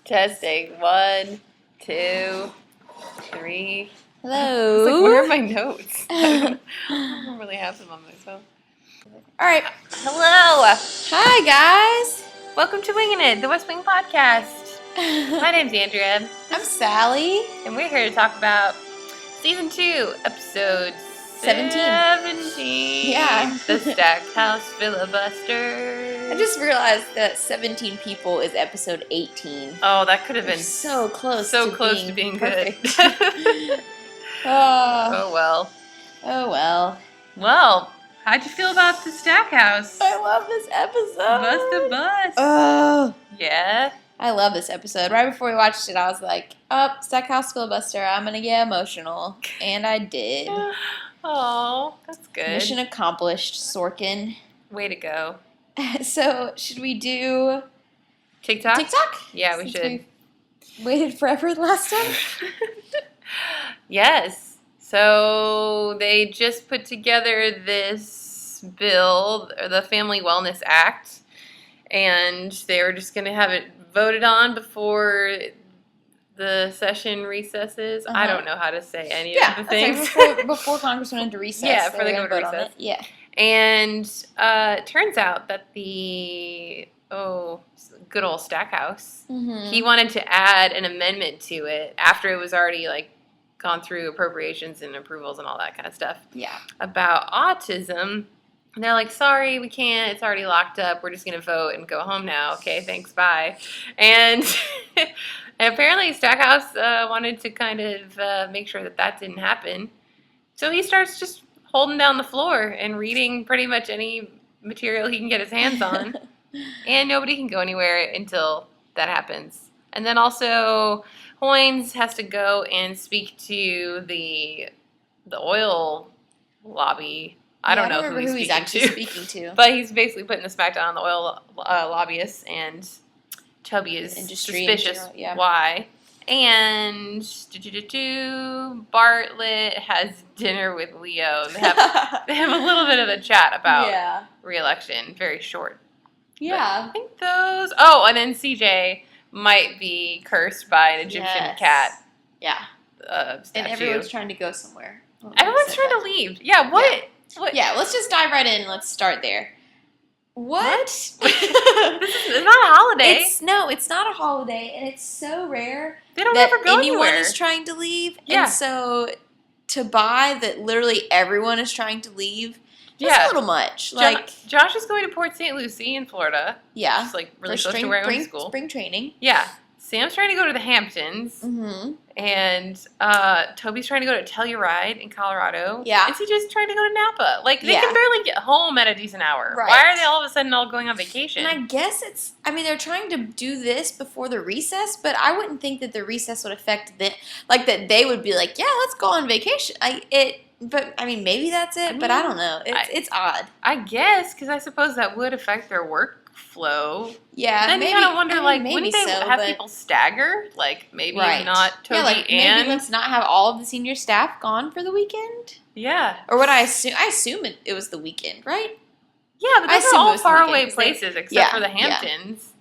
Testing. 1, 2, 3. Hello. It's like, where are my notes? I don't really have them on myself. All right. Hello. Hi, guys. Welcome to Wingin, the West Wing Podcast. My name's Andrea. I'm Sally. And we're here to talk about Season 2, Episode 17. Yeah. The Stackhouse Fillibuster. I just realized that 17 people is episode 18. Oh, that could have been so close to being good. Oh well. Oh, well. Well, how'd you feel about the Stackhouse? I love this episode. Bust a bus. Oh. Yeah. I love this episode. Right before we watched it, I was like, Stackhouse Fillibuster, I'm going to get emotional. And I did. Oh, that's good. Mission accomplished, Sorkin. Way to go. So, should we do TikTok? Yeah, we Since should. We waited forever the last time? Yes. So, they just put together this bill, the Family Wellness Act, and they were just going to have it voted on before the session recesses. I don't know how to say any of the things. Before Congress went into recess. Yeah, before they go into recess. Yeah. And it turns out that the good old Stackhouse, he wanted to add an amendment to it after it was already gone through appropriations and approvals and all that kind of stuff. Yeah. About autism. And they're like, sorry, we can't. It's already locked up. We're just going to vote and go home now. Okay, thanks, bye. And apparently Stackhouse wanted to kind of make sure that didn't happen. So he starts just holding down the floor and reading pretty much any material he can get his hands on. And nobody can go anywhere until that happens. And then also Hoynes has to go and speak to the oil lobby. I don't know who he's actually speaking to. But he's basically putting the smackdown on the oil lobbyists, and Toby is suspicious why. And Bartlett has dinner with Leo. They have a little bit of a chat about re-election. Very short. Yeah. But I think those... Oh, and then CJ might be cursed by an Egyptian cat. Yeah. Statue. And everyone's trying to go somewhere. Everyone's trying to leave. Yeah, what? Yeah. Yeah, let's just dive right in and let's start there. What? This is not a holiday. It's not a holiday, and it's so rare they don't that ever go anyone anywhere. is trying to leave. Yeah. And so to buy that literally everyone is trying to leave, that's a little much. Josh is going to Port St. Lucie in Florida. Yeah. Just really close to where I went to school. Spring training. Yeah. Sam's trying to go to the Hamptons. Mm-hmm. And Toby's trying to go to Telluride in Colorado. Yeah. Is he just trying to go to Napa? They can barely get home at a decent hour. Right. Why are they all of a sudden all going on vacation? And I guess they're trying to do this before the recess, but I wouldn't think that the recess would affect them. That they would be like, yeah, let's go on vacation. But maybe that's it, but I don't know. It's odd. I guess, because I suppose that would affect their workflow. Yeah, then maybe, you kind of wonder, maybe wouldn't they have people stagger? Maybe not Toby and... Maybe let's not have all of the senior staff gone for the weekend? Yeah. Or what I assume it was the weekend, right? Yeah, but those are all faraway places except for the Hamptons.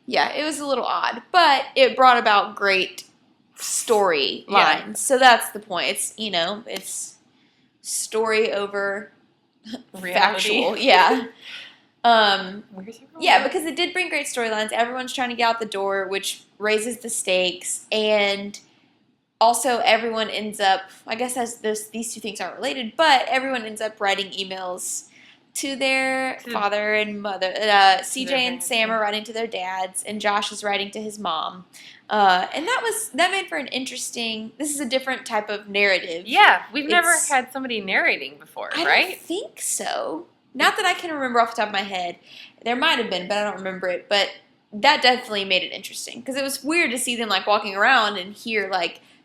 Yeah, it was a little odd, but it brought about great storylines. Yeah. So that's the point. It's story over reality. Factual. Yeah. Where's yeah, because it did bring great storylines. Everyone's trying to get out the door, which raises the stakes, and also everyone ends up, I guess these two things aren't related, but everyone ends up writing emails to their father and mother. CJ and Sam are writing to their dads, and Josh is writing to his mom. And that made for an interesting, this is a different type of narrative. Yeah, we've never had somebody narrating before, right? I don't think so. Not that I can remember off the top of my head. There might have been, but I don't remember it. But that definitely made it interesting. Because it was weird to see them walking around and hear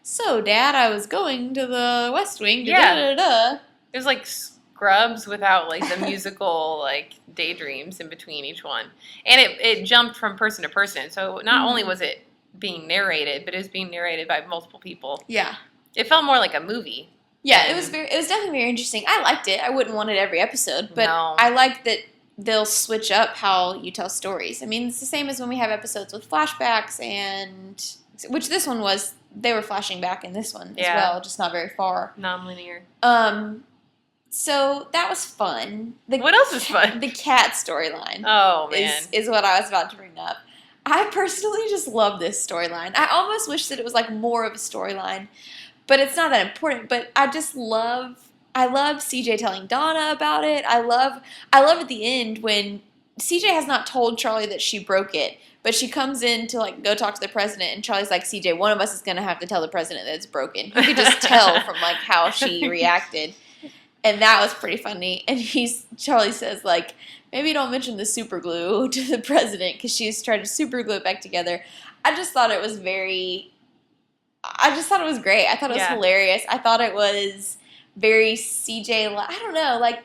so Dad, I was going to the West Wing. Yeah. It was Scrubs without the musical daydreams in between each one. And it jumped from person to person. So not only was it being narrated, but it was being narrated by multiple people. Yeah. It felt more like a movie. Yeah, it was definitely very interesting. I liked it. I wouldn't want it every episode, but I liked that they'll switch up how you tell stories. I mean, it's the same as when we have episodes with flashbacks, and which this one was, they were flashing back in this one as well, just not very far. Non-linear. So that was fun. What else is fun? The cat storyline. Oh, man. Is what I was about to bring up. I personally just love this storyline. I almost wish that it was like more of a storyline, but it's not that important. But I love CJ telling Donna about it. I love at the end when CJ has not told Charlie that she broke it, but she comes in to like go talk to the president, and Charlie's like, CJ, one of us is gonna have to tell the president that it's broken. You could just tell from like how she reacted. And that was pretty funny. And Charlie says, like, maybe don't mention the super glue to the president because she's trying to super glue it back together. I just thought it was great. I thought it was hilarious. I thought it was very CJ. I don't know, like,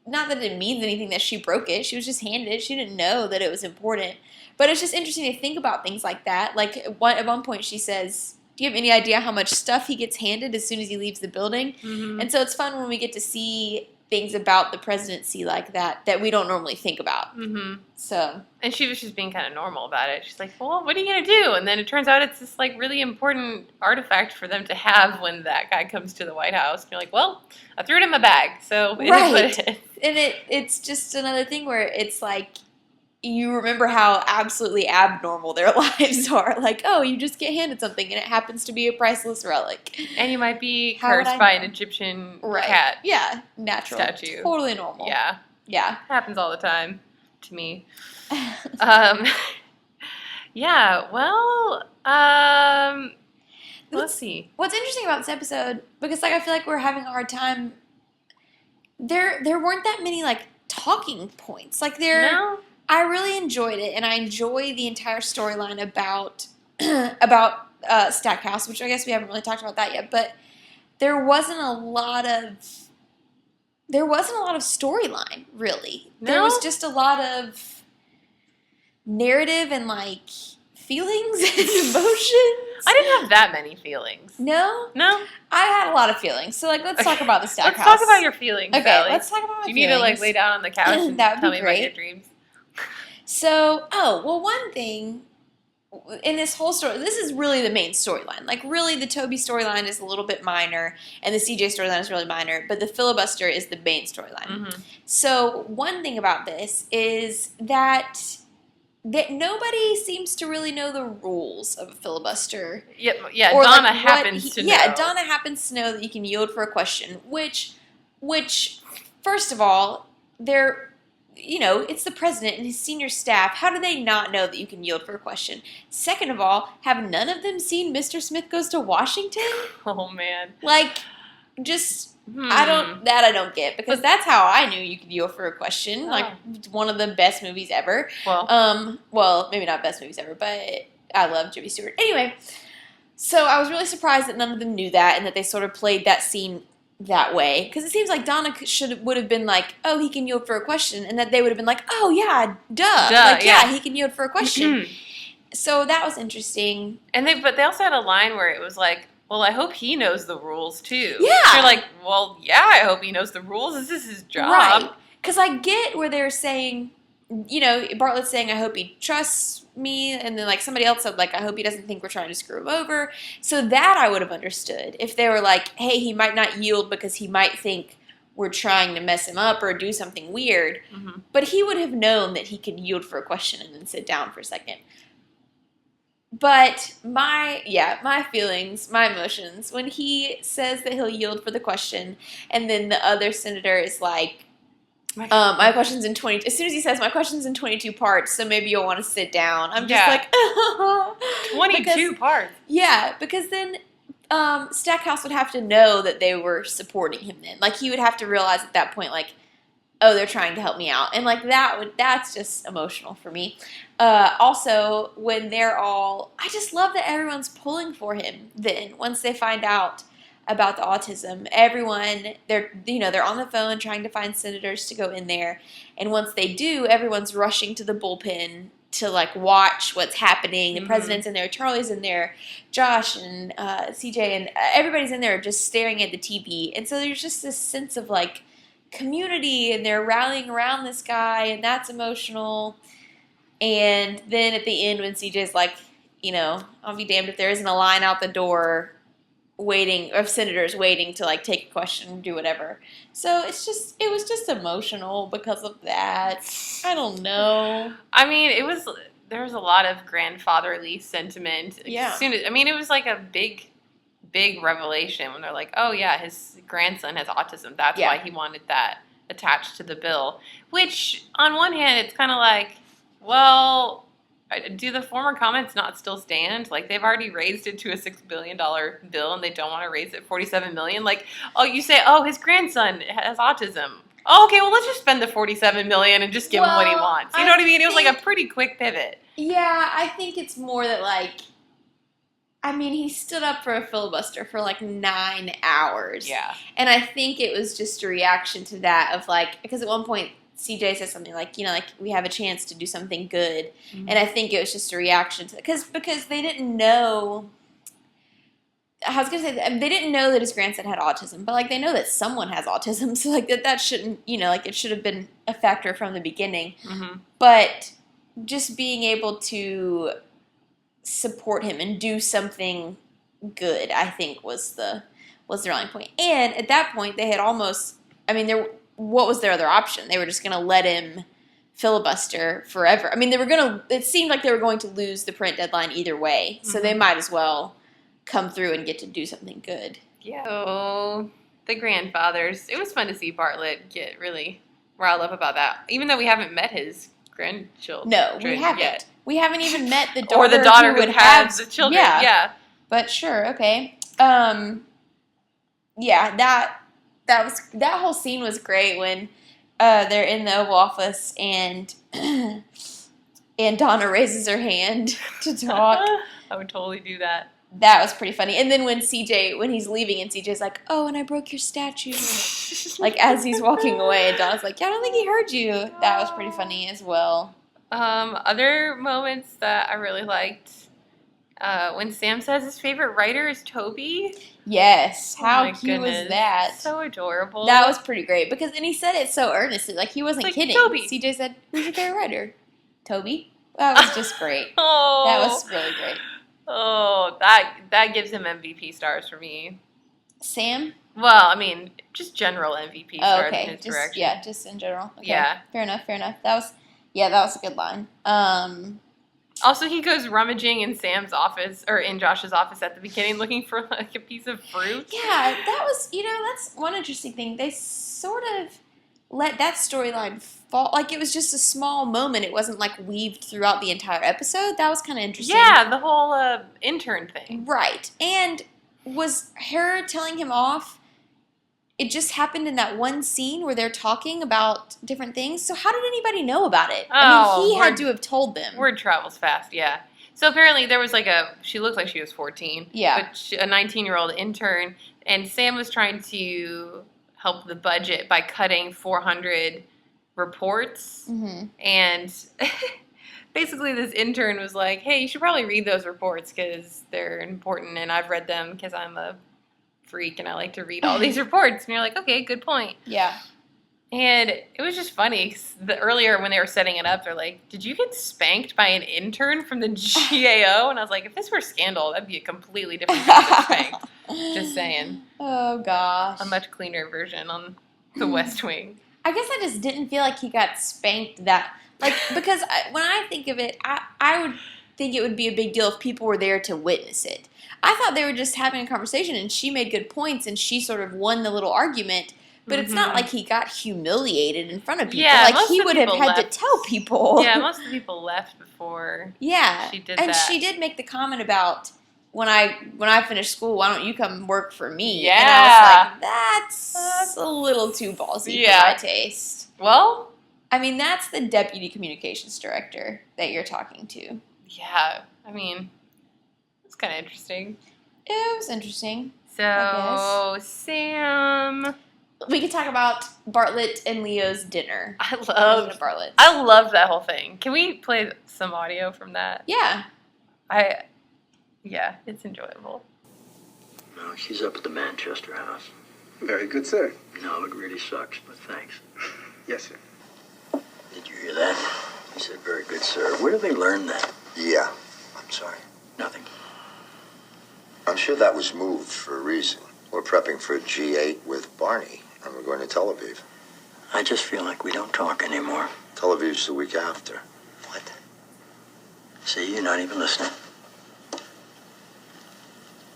not that it means anything that she broke it. She was just handed it. She didn't know that it was important. But it's just interesting to think about things like that. Like, at one point she says, do you have any idea how much stuff he gets handed as soon as he leaves the building? Mm-hmm. And so it's fun when we get to see things about the presidency like that we don't normally think about. Mm-hmm. So, and she was just being kind of normal about it. She's like, well, what are you going to do? And then it turns out it's this like really important artifact for them to have when that guy comes to the White House. And you're like, well, I threw it in my bag, so it is what it is. And it's just another thing where it's like, you remember how absolutely abnormal their lives are. Like, oh, you just get handed something and it happens to be a priceless relic. And you might be cursed by an Egyptian cat. Yeah, natural. Statue. Totally normal. Yeah. Yeah. Happens all the time to me. Yeah, well, let's see. What's interesting about this episode, because like I feel like we're having a hard time, there weren't that many like talking points. Like No? I really enjoyed it, and I enjoy the entire storyline about Stackhouse, which I guess we haven't really talked about that yet. But there wasn't a lot of storyline, really. No? There was just a lot of narrative and like feelings and emotions. I didn't have that many feelings. No? No? I had a lot of feelings. So like, let's talk about the Stackhouse. Let's talk about your feelings, Okay, Sallie. let's talk about my feelings. Do you feelings. need to like lay down on the couch and That would tell be me great. about your dreams? So, one thing in this whole story, this is really the main storyline. Like, really, the Toby storyline is a little bit minor, and the CJ storyline is really minor, but the filibuster is the main storyline. Mm-hmm. So, one thing about this is that nobody seems to really know the rules of a filibuster. Yeah. Donna happens to know. Yeah, Donna happens to know that you can yield for a question, which, first of all, it's the president and his senior staff. How do they not know that you can yield for a question? Second of all, have none of them seen Mr. Smith Goes to Washington? Oh, man. Like, just... I don't get, because that's how I knew you could yield for a question. Like, it's one of the best movies ever. Well, maybe not best movies ever, but I love Jimmy Stewart. Anyway, so I was really surprised that none of them knew that, and that they sort of played that scene that way, because it seems like Donna would have been like, oh, he can yield for a question, and that they would have been like, oh yeah, duh. Like, yeah, he can yield for a question. So that was interesting. But they also had a line where it was like, well, I hope he knows the rules too. Yeah. You're like, well, yeah, I hope he knows the rules. This is his job. Right. Because I get where they're saying, Bartlett's saying, I hope he trusts me. And then, like, somebody else said, like, I hope he doesn't think we're trying to screw him over. So that I would have understood. If they were like, hey, he might not yield because he might think we're trying to mess him up or do something weird. Mm-hmm. But he would have known that he could yield for a question and then sit down for a second. But my feelings, my emotions, when he says that he'll yield for the question, and then the other senator is like, my question's in 20, as soon as he says, my question's in 22 parts, so maybe you'll want to sit down. I'm just like, 22 parts. Yeah, because then Stackhouse would have to know that they were supporting him then. Like, he would have to realize at that point, like, oh, they're trying to help me out. And, like, that's just emotional for me. Also, when I just love that everyone's pulling for him then, once they find out about the autism. Everyone, they're on the phone trying to find senators to go in there. And once they do, everyone's rushing to the bullpen to, like, watch what's happening. The president's in there, Charlie's in there, Josh and CJ, and everybody's in there just staring at the TV. And so there's just this sense of, like, community, and they're rallying around this guy, and that's emotional. And then at the end, when CJ's like, I'll be damned if there isn't a line out the door waiting, of senators waiting to like take a question and do whatever. So it was just emotional because of that. I don't know. I mean, there was a lot of grandfatherly sentiment. Yeah. It was like a big revelation when they're like, oh yeah, his grandson has autism. That's why he wanted that attached to the bill. Which, on one hand, it's kind of like, well, do the former comments not still stand? Like, they've already raised it to a $6 billion bill, and they don't want to raise it $47 million. Like, oh, you say, oh, his grandson has autism. Oh, okay, well, let's just spend the $47 million and just give him what he wants. You know what I mean? It was like a pretty quick pivot. Yeah, I think it's more that, like, he stood up for a filibuster for like 9 hours. Yeah. And I think it was just a reaction to that of like, because at one point CJ said something like, we have a chance to do something good. Mm-hmm. And I think it was just a reaction to because they didn't know. I was going to say, they didn't know that his grandson had autism, but like they know that someone has autism. So like that shouldn't, it should have been a factor from the beginning. Mm-hmm. But just being able to support him and do something good, I think was the rallying point. And at that point, they had almost. What was their other option? They were just going to let him filibuster forever. It seemed like they were going to lose the print deadline either way, so they might as well come through and get to do something good. Yeah. Oh, the grandfathers. It was fun to see Bartlett get really riled up about that, even though we haven't met his grandchildren. No, we haven't yet. We haven't even met the daughter, or the daughter who would have the children. Yeah. But sure, okay. That whole scene was great when they're in the Oval Office and Donna raises her hand to talk. I would totally do that. That was pretty funny. And then when he's leaving and CJ's like, oh, and I broke your statue. Like as he's walking away, and Donna's like, yeah, I don't think he heard you. That was pretty funny as well. Other moments that I really liked, when Sam says his favorite writer is Toby. Yes, how cute was that? So adorable. That was pretty great because, and he said it so earnestly, like he wasn't kidding. Toby. CJ said, "Who's your favorite writer?" Toby. That was just great. Oh, that was really great. Oh, that gives him MVP stars for me. Sam? Well, just general MVP stars in his direction. Yeah, just in general. Okay. Yeah. Fair enough. That was a good line. Also, he goes rummaging in Sam's office, or in Josh's office at the beginning, looking for like a piece of fruit. Yeah, that was, that's one interesting thing. They sort of let that storyline fall. Like, it was just a small moment. It wasn't, like, weaved throughout the entire episode. That was kind of interesting. Yeah, the whole intern thing. Right. And was her telling him off, it just happened in that one scene where they're talking about different things. So how did anybody know about it? He had to have told them. Word travels fast, yeah. So apparently there was she looked like she was 14. Yeah. But a 19-year-old intern, and Sam was trying to help the budget by cutting 400 reports. Mm-hmm. And basically this intern was like, hey, you should probably read those reports because they're important, and I've read them because I'm a freak and I like to read all these reports. And you're like, okay, good point. Yeah. And it was just funny because earlier when they were setting it up, they're like, did you get spanked by an intern from the GAO? And I was like, if this were Scandal, that'd be a completely different kind of spank. Just saying. Oh, gosh. A much cleaner version on the West Wing. I guess I just didn't feel like he got spanked that, because when I think of it, I would think it would be a big deal if people were there to witness it. I thought they were just having a conversation, and she made good points, and she sort of won the little argument. But it's not like he got humiliated in front of people. Yeah, like he would have had to tell people. Yeah, most of the people left before. Yeah, she did and that. She did make the comment about when I finish school, why don't you come work for me? Yeah, and I was like, that's a little too ballsy for my taste. Well, that's the deputy communications director that you're talking to. Yeah, it's kind of interesting. It was interesting. So, Sam. We could talk about Bartlett and Leo's dinner. I love that whole thing. Can we play some audio from that? Yeah. Yeah, it's enjoyable. No, she's up at the Manchester house. Very good, sir. No, it really sucks, but thanks. Yes, sir. Did you hear that? He said, very good, sir. Where do they learn that? Yeah, I'm sorry. Nothing. I'm sure that was moved for a reason. We're prepping for G8 with Barney, and we're going to Tel Aviv. I just feel like we don't talk anymore. Tel Aviv's the week after. What? See, you're not even listening.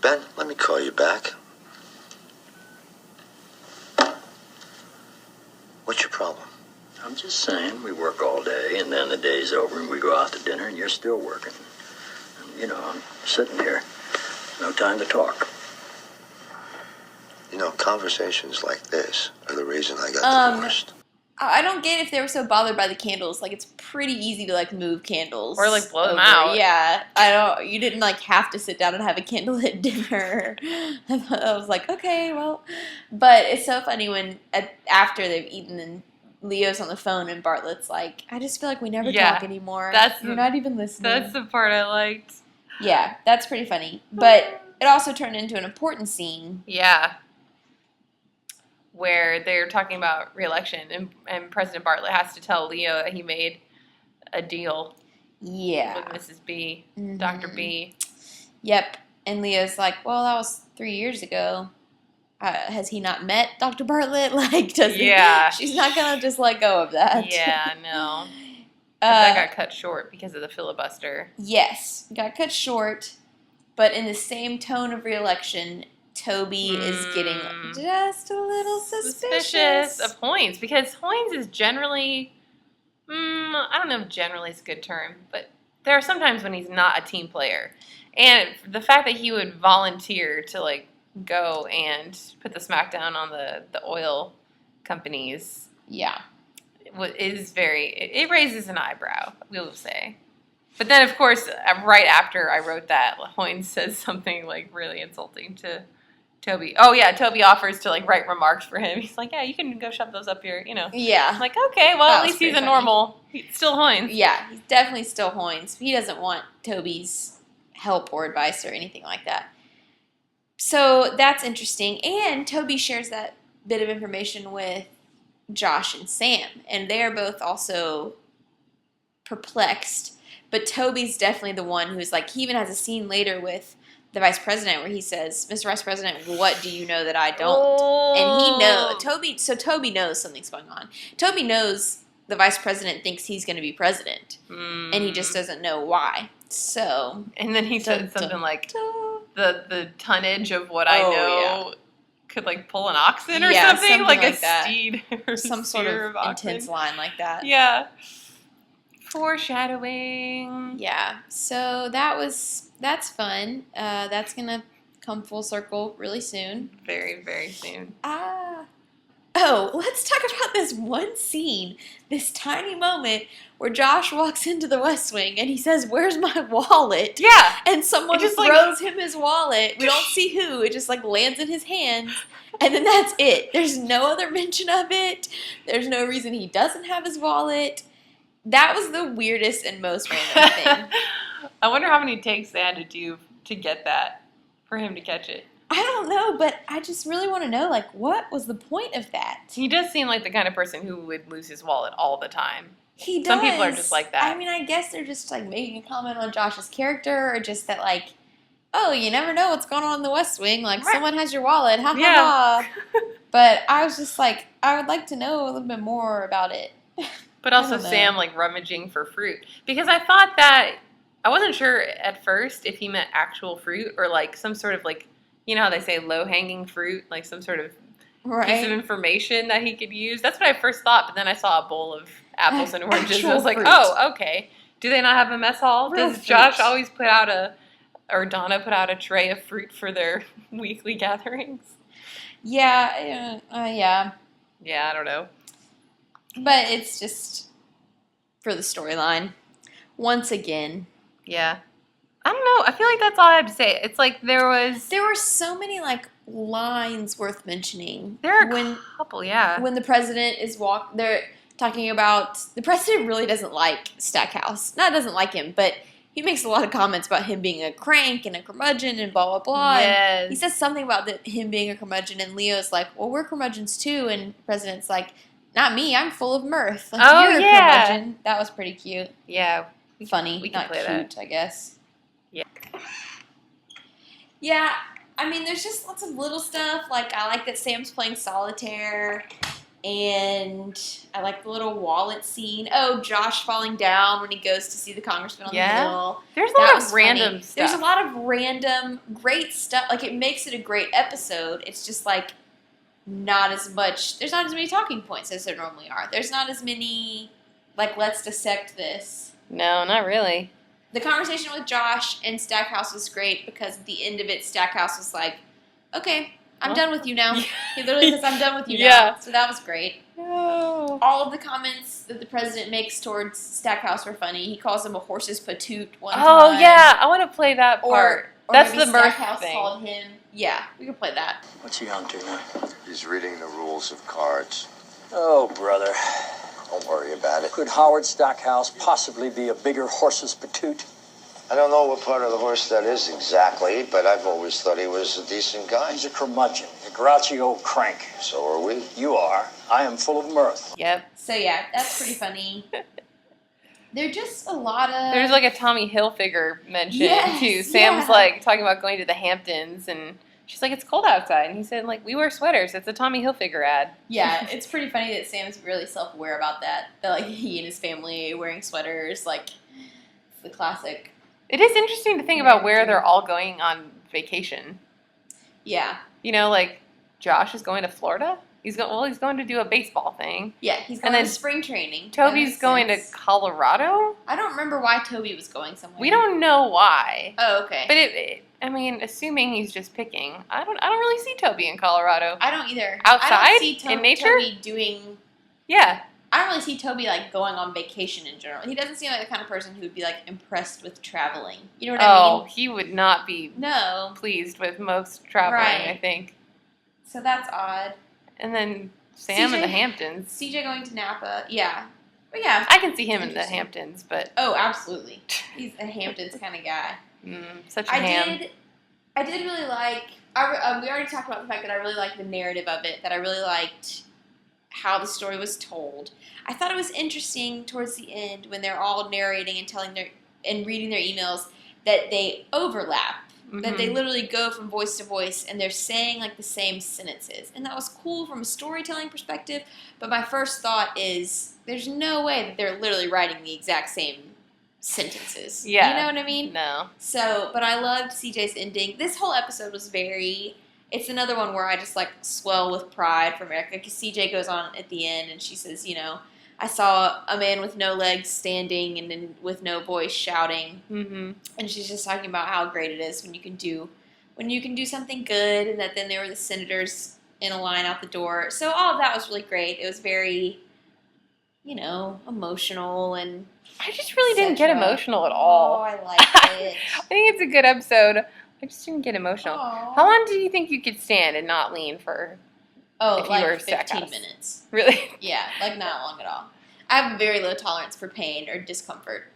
Ben, let me call you back. What's your problem? I'm just saying, we work all day, and then the day's over, and we go out to dinner, and you're still working. And, you know, I'm sitting here. No time to talk. You know, conversations like this are the reason I got divorced. I don't get if they were so bothered by the candles. Like, it's pretty easy to, like, move candles. Or, like, blow them out. Yeah. You didn't, like, have to sit down and have a candlelit dinner. I was like, okay, well. But it's so funny when, after they've eaten and Leo's on the phone and Bartlett's like, I just feel like we never talk anymore. You're not even listening. That's the part I liked. Yeah, that's pretty funny. But it also turned into an important scene. Yeah. Where they're talking about re-election, and President Bartlett has to tell Leo that he made a deal with Mrs. B, Dr. B. Yep. And Leo's like, well, that was 3 years ago. Has he not met Dr. Bartlett? Like, she's not going to just let go of that. Yeah, no. That got cut short because of the filibuster. Yes, got cut short. But in the same tone of re-election, Toby is getting just a little suspicious of Hoynes, because Hoynes is generally, I don't know if generally is a good term, but there are sometimes when he's not a team player. And the fact that he would volunteer to, like, go and put the smackdown on the oil companies. Yeah. Is it raises an eyebrow, we will say. But then, of course, right after I wrote that, Hoynes says something, like, really insulting to Toby. Oh, yeah, Toby offers to, like, write remarks for him. He's like, yeah, you can go shove those up your, you know. Yeah. I'm like, okay, well, at least he's a normal, he's still Hoynes. Yeah, he's definitely still Hoynes. He doesn't want Toby's help or advice or anything like that. So that's interesting. And Toby shares that bit of information with Josh and Sam. And they're both also perplexed. But Toby's definitely the one who's like, he even has a scene later with the vice president where he says, Mr. Vice President, what do you know that I don't? Oh. And he knows. Toby knows something's going on. Toby knows the vice president thinks he's going to be president. And he just doesn't know why. So. And then he said something like, the tonnage of what I know could, like, pull an oxen or something like a steed or some sort of intense line like that. Yeah. Foreshadowing. Yeah. So that's fun. That's gonna come full circle really soon. Very, very soon. Oh, let's talk about this one scene, this tiny moment where Josh walks into the West Wing and he says, "Where's my wallet?" Yeah. And someone just throws him his wallet. We don't see who. It just, like, lands in his hands. And then that's it. There's no other mention of it. There's no reason he doesn't have his wallet. That was the weirdest and most random thing. I wonder how many takes they had to do to get that, for him to catch it. I don't know, but I just really want to know, like, what was the point of that? He does seem like the kind of person who would lose his wallet all the time. He does. Some people are just like that. I mean, I guess they're just, like, making a comment on Josh's character, or just that, like, oh, you never know what's going on in the West Wing. Like, someone has your wallet. Ha, ha, ha. But I was just like, I would like to know a little bit more about it. But also Sam, like, rummaging for fruit. Because I thought that, I wasn't sure at first if he meant actual fruit or, like, some sort of, like, you know how they say low-hanging fruit? Like, some sort of piece of information that he could use. That's what I first thought, but then I saw a bowl of apples and oranges. And I was like, oh, okay. Do they not have a mess hall? Does Josh always put out or Donna put out a tray of fruit for their weekly gatherings? Yeah, yeah. Yeah, I don't know. But it's just for the storyline. Once again. Yeah. I don't know. I feel like that's all I have to say. It's like there were so many, like, lines worth mentioning. There are a couple, yeah. When the president is they're talking about, the president really doesn't like Stackhouse. Not doesn't like him, but he makes a lot of comments about him being a crank and a curmudgeon and blah, blah, blah. Yes. And he says something about him being a curmudgeon, and Leo's like, well, we're curmudgeons too. And the president's like, not me, I'm full of mirth. Like, Oh, you're yeah. a curmudgeon. That was pretty cute. Yeah. Funny, we can not play cute, that. I guess. Yeah. Yeah, I mean, there's just lots of little stuff. Like, I like that Sam's playing solitaire, and I like the little wallet scene. Oh, Josh falling down when he goes to see the congressman on the hill. There's a That lot was of random funny. stuff. There's a lot of random, great stuff. Like, it makes it a great episode. It's just, like, not as much. There's not as many talking points as there normally are. There's not as many, like, let's dissect this. No, not really. The conversation with Josh and Stackhouse was great because at the end of it, Stackhouse was like, okay, I'm done with you now. He literally says, I'm done with you now. So that was great. No. All of the comments that the president makes towards Stackhouse were funny. He calls him a horse's patoot one time. Oh, yeah. I want to play that part. Or That's maybe the mirth Stackhouse thing. called him. Yeah, we can play that. What's he on to now? He's reading the rules of cards. Oh, brother. Don't worry about it. Could Howard Stackhouse possibly be a bigger horse's patoot? I don't know what part of the horse that is exactly, but I've always thought he was a decent guy. He's a curmudgeon, a grouchy old crank. So are we. You are. I am full of mirth. Yep. So yeah, that's pretty funny. They're just a lot of... There's like a Tommy Hilfiger mention Yes, too. Sam's yeah. like talking about going to the Hamptons, and she's like, it's cold outside. And he said, like, we wear sweaters. It's a Tommy Hilfiger ad. Yeah, it's pretty funny that Sam's really self-aware about that. That, like, he and his family wearing sweaters, like, it's the classic. It is interesting to think about where they're all going on vacation. Yeah. You know, like, Josh is going to Florida. He's going to do a baseball thing. Yeah, he's And going then to spring training. That Toby's makes going sense. to Colorado. I don't remember why Toby was going somewhere. We don't know why. Oh, okay. But I mean, assuming he's just picking, I don't really see Toby in Colorado. I don't either. Outside? I don't see In nature? Toby doing... Yeah. I don't really see Toby, like, going on vacation in general. He doesn't seem like the kind of person who would be, like, impressed with traveling. You know what I mean? He would not be No. pleased with most traveling, Right. I think. So that's odd. And then Sam in CJ the Hamptons. CJ going to Napa. Yeah. But yeah. I can see him in the Interesting. Hamptons, but Oh, absolutely. He's a Hamptons kind of guy. such a ham. I did really like. We already talked about the fact that I really liked the narrative of it. That I really liked how the story was told. I thought it was interesting towards the end when they're all narrating and telling and reading their emails that they overlap. That they literally go from voice to voice and they're saying like the same sentences. And that was cool from a storytelling perspective. But my first thought is there's no way that they're literally writing the exact same sentences. Yeah. You know what I mean? No. So, but I loved CJ's ending. This whole episode was it's another one where I just like swell with pride for America. Because CJ goes on at the end and she says, you know, I saw a man with no legs standing and then with no voice shouting. Mm-hmm. And she's just talking about how great it is when you can do something good, and that then there were the senators in a line out the door. So all of that was really great. It was very, you know, emotional and I just really didn't get etc. emotional at all. Oh, I liked it. I think it's a good episode. I just didn't get emotional. Aw. How long do you think you could stand and not lean for? Oh, if you like were 15 Stackhouse? minutes. Really? Yeah, like not long at all. I have a very low tolerance for pain or discomfort.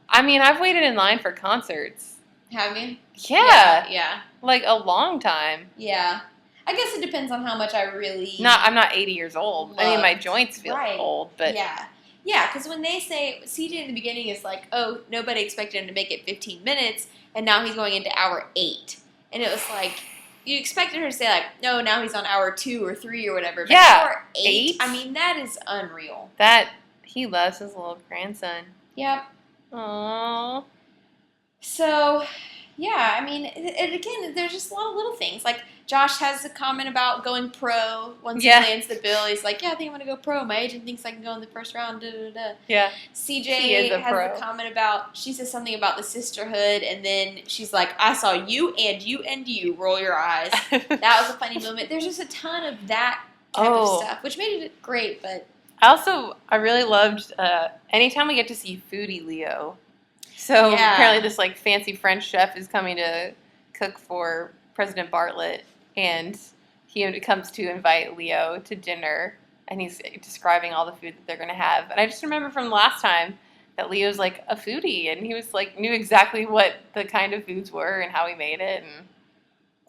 I mean, I've waited in line for concerts. Have you? Yeah. Yeah. Like a long time. Yeah. I guess it depends on how much I really... I'm not 80 years old. I mean, my Loved. joints feel Right. old, but Yeah. Yeah, because when they say... CJ in the beginning is like, oh, nobody expected him to make it 15 minutes, and now he's going into hour 8. And it was like... You expected her to say, like, no, now he's on hour 2 or 3 or whatever. But Yeah, hour 8? 8? I mean, that is unreal. he loves his little grandson. Yep. Aww. So, yeah, I mean, and again, there's just a lot of little things. Like, Josh has a comment about going pro once Yeah. he lands the bill. He's like, yeah, I think I'm going to go pro. My agent thinks I can go in the first round, da-da-da. Yeah. He CJ is a has pro. a comment about, she says something about the sisterhood, and then she's like, I saw you and you and you roll your eyes. That was a funny moment. There's just a ton of that type of stuff, which made it great, but... I really loved anytime we get to see Foodie Leo. So Yeah. apparently this like fancy French chef is coming to cook for President Bartlett, and he comes to invite Leo to dinner, and he's describing all the food that they're going to have. And I just remember from last time that Leo's like a foodie, and he was like knew exactly what the kind of foods were and how he made it, and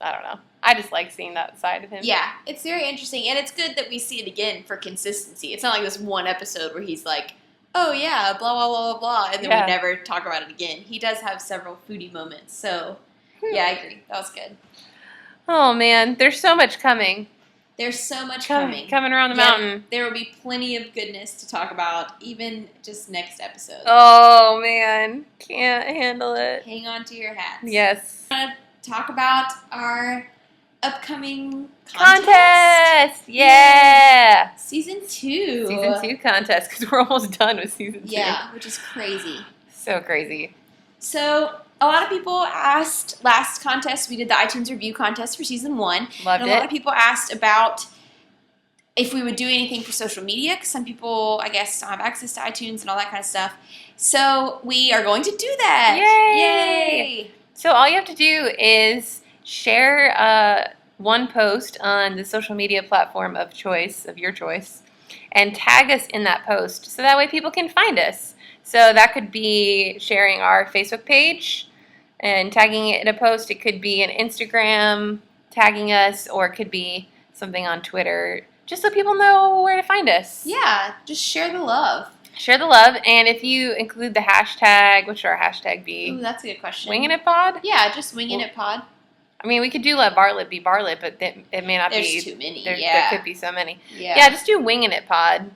I don't know. I just like seeing that side of him. Yeah, it's very interesting, and it's good that we see it again for consistency. It's not like this one episode where he's like, oh yeah, blah, blah, blah, blah, blah, and then we never talk about it again. He does have several foodie moments, so yeah, I agree. That was good. Oh man, there's so much coming. There's so much coming. Coming around the mountain. There will be plenty of goodness to talk about, even just next episode. Oh man, can't handle it. Hang on to your hats. Yes. I want to talk about our upcoming contest. Yeah. Season 2. Season 2 contest, because we're almost done with Season 2. Yeah, which is crazy. So crazy. So, a lot of people asked, last contest, we did the iTunes review contest for Season 1. Loved and it. A lot of people asked about if we would do anything for social media, because some people, I guess, don't have access to iTunes and all that kind of stuff. So, we are going to do that. Yay! So, all you have to do is share one post on the social media platform of your choice, and tag us in that post, so that way people can find us. So that could be sharing our Facebook page and tagging it in a post. It could be an Instagram tagging us, or it could be something on Twitter, just so people know where to find us. Yeah, just share the love. Share the love, and if you include the hashtag, what should our hashtag be? Ooh, that's a good question. Wingin' It Pod? Yeah, just Wingin' It Pod. I mean, we could do Let Bartlett be Bartlett, but it may not There's be. There's too many, There could be so many. Yeah, just do Wingin' It Pod,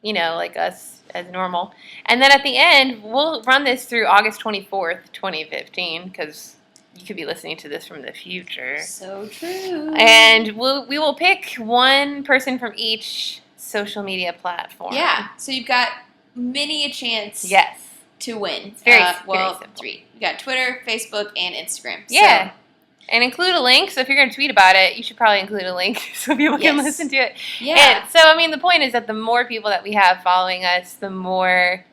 like us as normal. And then at the end, we'll run this through August 24th, 2015, because you could be listening to this from the future. So true. And we will pick one person from each social media platform. Yeah, so you've got many a chance to win. It's very simple. 3. You got Twitter, Facebook, and Instagram. Yeah. And include a link, so if you're going to tweet about it, you should probably include a link so people can listen to it. Yeah. And so, I mean, the point is that the more people that we have following us, the more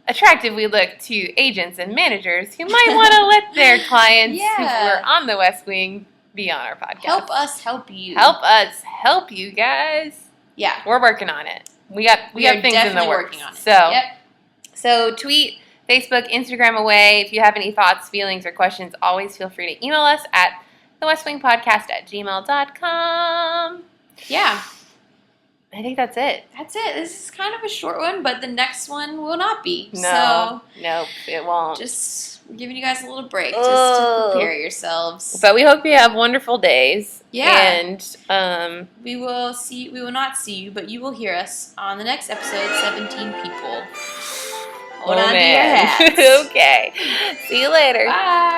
attractive we look to agents and managers who might want to let their clients who are on the West Wing be on our podcast. Help us help you. Help us help you guys. Yeah. We're working on it. We have things in the works. Working on it. So, so tweet, Facebook, Instagram away. If you have any thoughts, feelings, or questions, always feel free to email us at TheWestWingPodcast@gmail.com. Yeah. I think that's it. That's it. This is kind of a short one, but the next one will not be. No. Nope, it won't. Just giving you guys a little break just to prepare yourselves. But we hope you have wonderful days. Yeah. And we will not see you, but you will hear us on the next episode, 17 People. Hold on to your hats. Okay. See you later. Bye.